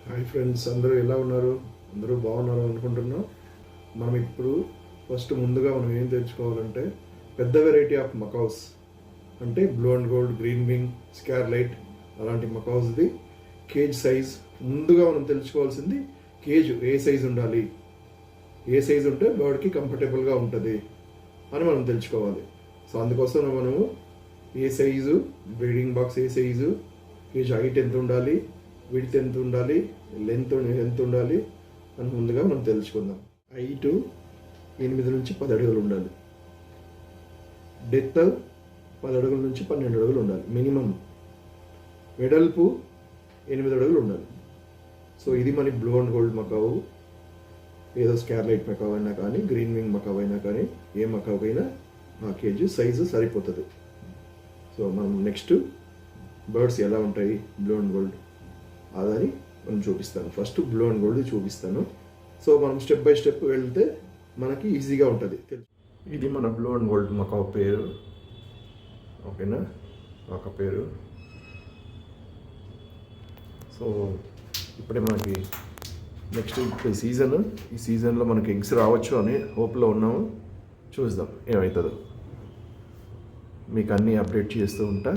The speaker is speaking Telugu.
హాయ్ ఫ్రెండ్స్, అందరూ ఎలా ఉన్నారు? అందరూ బాగున్నారు అనుకుంటున్నాం. మనం ఇప్పుడు ముందుగా మనం ఏం తెలుసుకోవాలంటే పెద్ద వెరైటీ ఆఫ్ మకౌస్ అంటే blue and gold, green wing, scarlet అలాంటి మకౌస్ది కేజ్ సైజ్. ముందుగా మనం తెలుసుకోవాల్సింది కేజ్ ఏ సైజు ఉండాలి, ఏ సైజు ఉంటే బర్డ్కి కంఫర్టబుల్గా ఉంటుంది అని మనం తెలుసుకోవాలి. సో అందుకోసం మనము ఏ సైజు, బ్రీడింగ్ బాక్స్ ఏ సైజు, కేజ్ హైట్ ఎంత ఉండాలి, విడ్త్ ఎంత ఉండాలి, లెంత్ ఎంత ఉండాలి అని ముందుగా మనం తెలుసుకుందాం. హైట్ 8 నుంచి 10 అడుగులు ఉండాలి. డెప్త్ 10 అడుగుల నుంచి 12 అడుగులు ఉండాలి మినిమం. వెడల్పు 8 అడుగులు ఉండాలి. సో ఇది మన బ్లూ అండ్ గోల్డ్ మకావు. ఏదో స్కార్లైట్ మకావ్ అయినా కానీ, గ్రీన్ వింగ్ మకావ్ అయినా కానీ, ఏ మకావైనా ఆ కేజీ సైజు సరిపోతుంది. సో మనం నెక్స్ట్ బర్డ్స్ ఎలా ఉంటాయి బ్లూ అండ్ గోల్డ్ అదని మనం చూపిస్తాను. ఫస్ట్ బ్లూ అండ్ గోల్డ్ చూపిస్తాను. సో మనం స్టెప్ బై స్టెప్ వెళ్తే మనకి ఈజీగా ఉంటుంది. ఇది మన బ్లూ అండ్ గోల్డ్ మకావ్ పేరు, ఓకేనా? ఒక పేరు. సో ఇప్పుడే మనకి నెక్స్ట్ ఈ సీజన్లో మనకి ఎగ్స్ రావచ్చు అని హోప్లో ఉన్నాము. చూద్దాం ఏమవుతుందో. మీకు అన్నీ అప్డేట్ చేస్తూ ఉంటా.